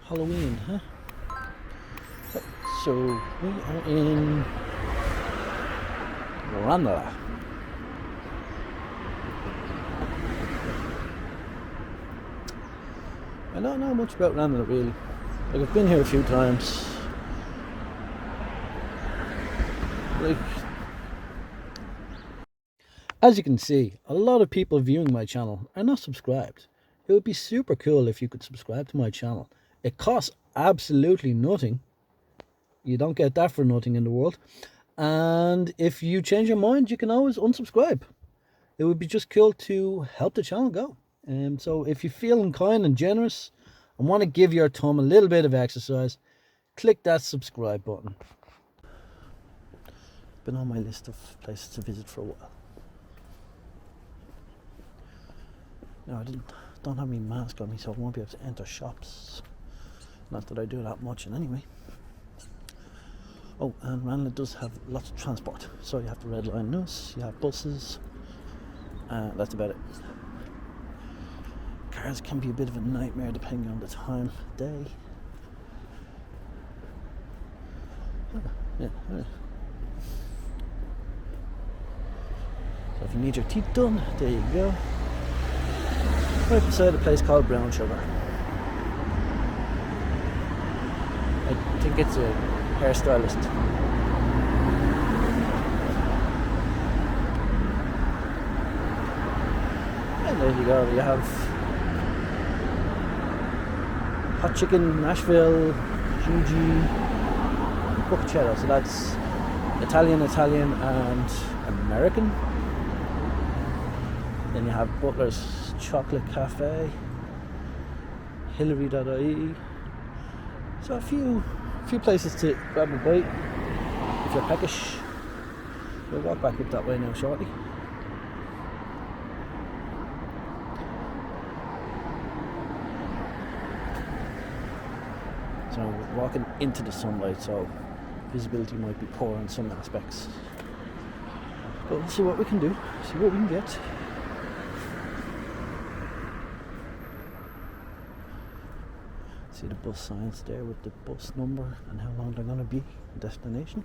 Halloween, huh? Right, so we are in Ranelagh. I don't know much about Ranelagh really. Like, I've been here a few times. Like, as you can see, a lot of people viewing my channel are not subscribed. It would be super cool if you could subscribe to my channel. It costs absolutely nothing. You don't get that for nothing in the world. And if you change your mind, you can always unsubscribe. It would be just cool to help the channel go. So if you're feeling kind and generous and want to give your thumb a little bit of exercise, click that subscribe button. It's been on my list of places to visit for a while. Now, don't have my mask on me, so I won't be able to enter shops. Not that I do that much in anyway. Oh, and Ranelagh does have lots of transport. So you have the Red Line Nus, you have buses. That's about it. Cars can be a bit of a nightmare depending on the time of day. Yeah. So if you need your teeth done, there you go. Right beside a place called Brown Sugar. I think it's a hairstylist. And there you go, you have hot chicken, Nashville, Gigi, Buccello. So that's Italian, and American. Then you have Butler's Chocolate Cafe, Hillary.ie. So a few places to grab a bite if you're peckish. We'll walk back up that way now shortly. So we're walking into the sunlight, so visibility might be poor in some aspects. But we'll see what we can do, see what we can get. See the bus signs there with the bus number and how long they're going to be, destination.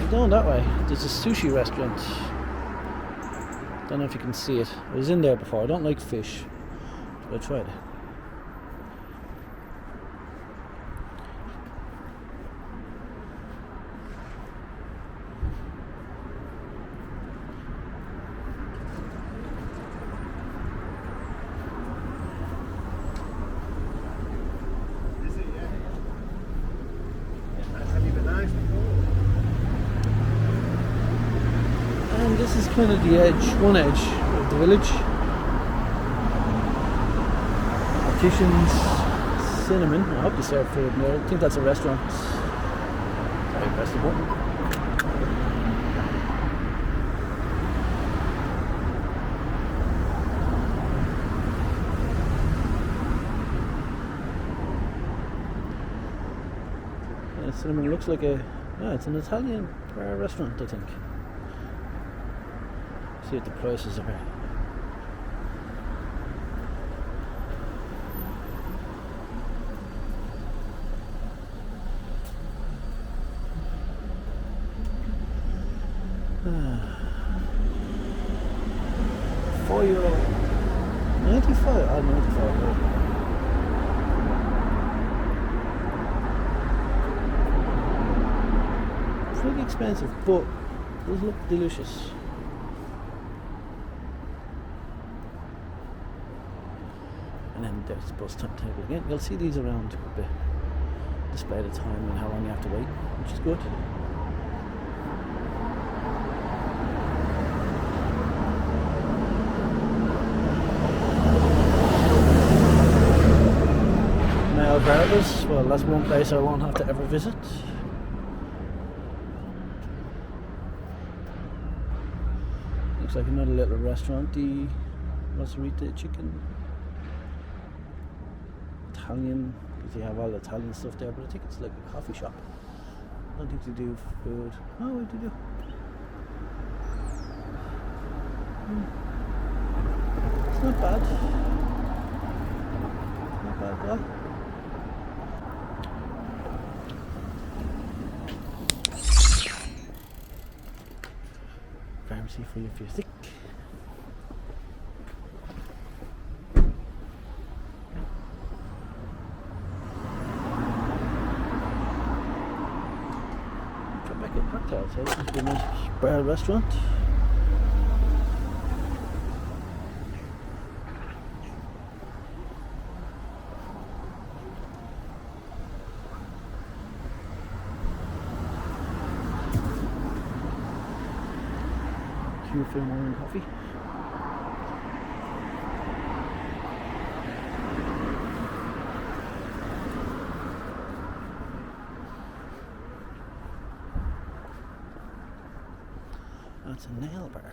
Going that way, there's a sushi restaurant. Don't know if you can see it. I was in there before. I don't like fish, but I tried it. This is kind of the one edge of the village. Opticians, Cinnamon. I hope they serve food in there. I think that's a restaurant. Sorry, press the button. Yeah, Cinnamon looks like it's an Italian restaurant, I think. See what the prices are. €4. 95. Oh, 95. Pretty expensive, but it does look delicious. And then there's the bus timetable again. You'll see these around with the display the time and how long you have to wait, which is good. Male barbers, well, that's one place I won't have to ever visit. Looks like another little restaurant. The Rosarita chicken. Italian, because they have all the Italian stuff there, but I think it's like a coffee shop. I don't think they do food. Oh, they do. It's not bad. Not bad at all. Pharmacy for you if you're sick. Come back at cocktails, eh? This is a nice bar restaurant. For morning coffee. That's a nail bar.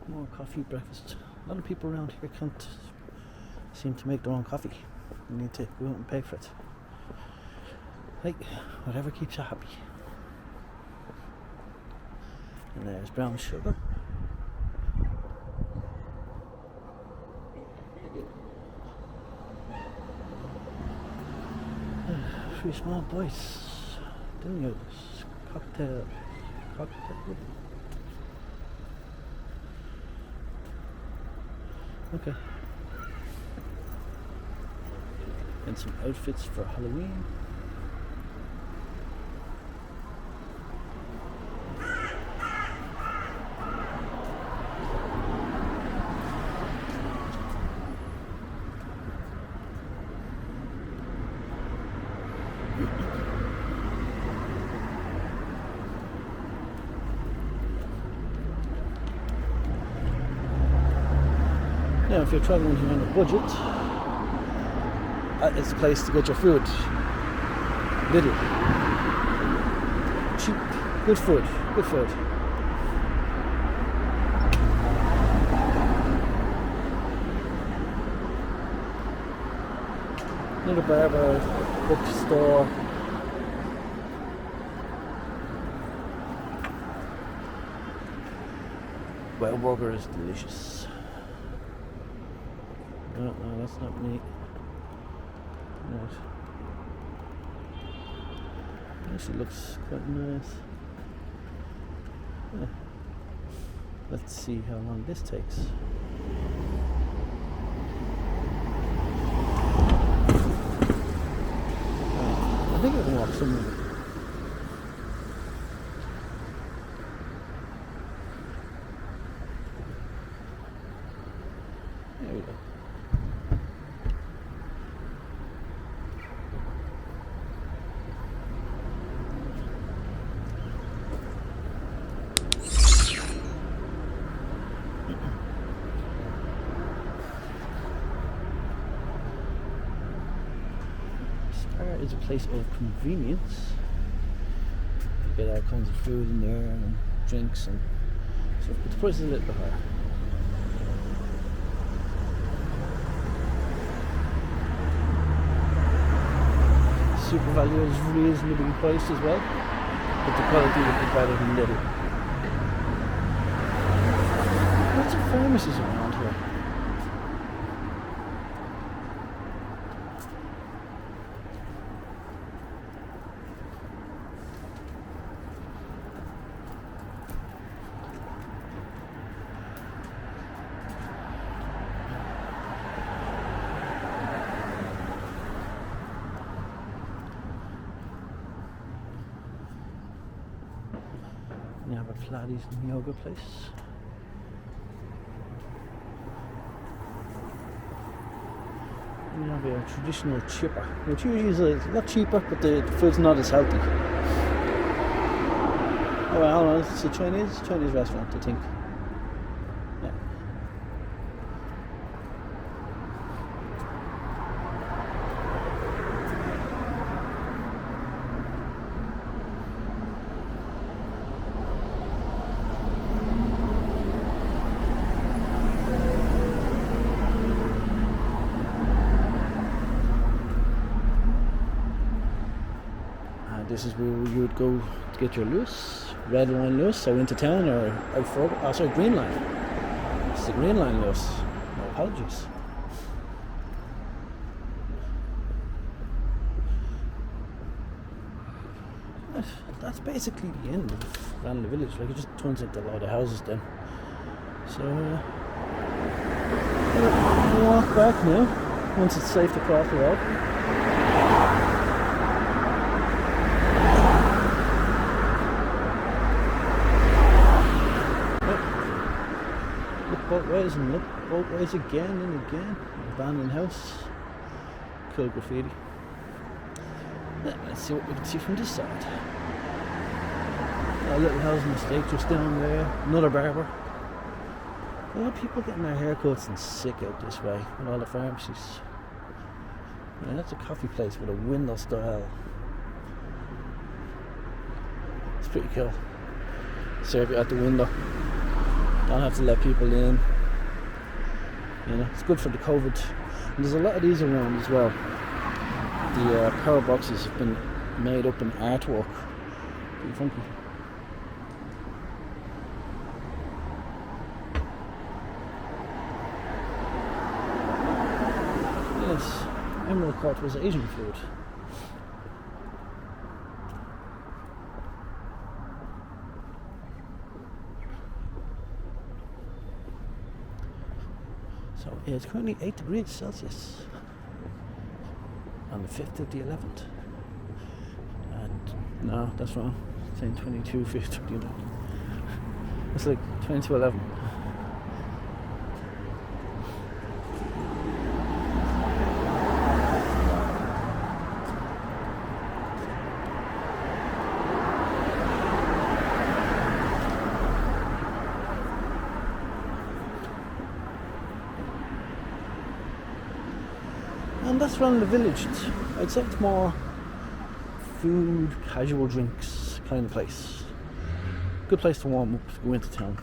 More coffee, breakfast. A lot of people around here can't seem to make their own coffee. You need to go out and pay for it. Like, whatever keeps you happy. And there's brown sugar. Three small bites. Diners. Cocktail. Okay. And some outfits for Halloween. Now, if you're traveling on a budget, it's a place to get your food. Little. Cheap. Good food. Good food. Little barber, bookstore. Well, burger is delicious. No, that's not me. Right. Actually looks quite nice. Yeah. Let's see how long this takes. I think I can walk somewhere. There we go. Spar is a place of convenience. You get all kinds of food in there and drinks and stuff, but the price is a little bit higher. Super Value is reasonably priced as well, but the quality would be better than Little. Lots of pharmacies around here. You have a Pilates and yoga place. And you have a traditional chipper, which usually is a lot cheaper, but the food's not as healthy. Oh, well, I don't know, it's a Chinese restaurant, I think. Yeah. This is where you would go to get your loose, red line loose, so into town or out further. Oh, sorry, green line. It's the green line loose. My apologies. That's basically the end of Ranelagh village. Like, it just turns into a lot of houses then. So we'll walk back now once it's safe to cross the road. Look both ways and look both ways again and again. Abandoned house, cool graffiti. Let's see what we can see from this side. A little housing estate just down there. Another barber. A lot of people getting their haircuts and sick out this way with all the pharmacies. Yeah, that's a coffee place with a window style. It's pretty cool. Serve you at the window. Don't have to let people in. You know, it's good for the COVID. And there's a lot of these around as well. The power boxes have been made up in artwork. Pretty funky. Yes, emerald court was Asian food. So it's currently 8 degrees Celsius on the 5th of the 11th. And no, that's wrong. It's saying 22, 5th of the 11th. It's like 22:11. And that's around the village. I'd say it's more food, casual drinks kind of place. Good place to warm up if you go into town.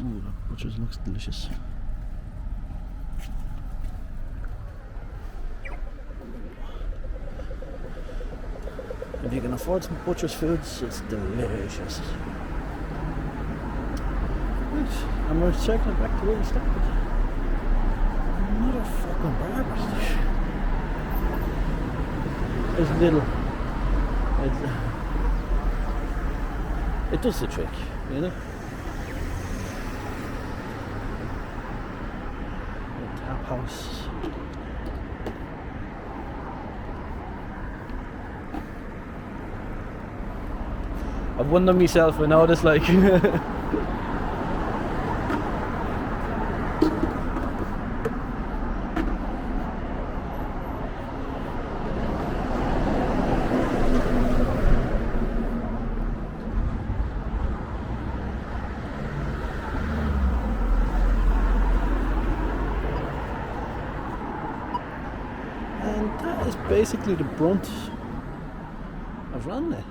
Ooh, that butcher's looks delicious. If you can afford some butcher's foods, it's delicious. Right, and we're circling back to where we started. Another fucking barber. It's little. It does the trick, you know? The tap house. I've wondered myself, I know this, like. And that is basically the brunt of Ranelagh.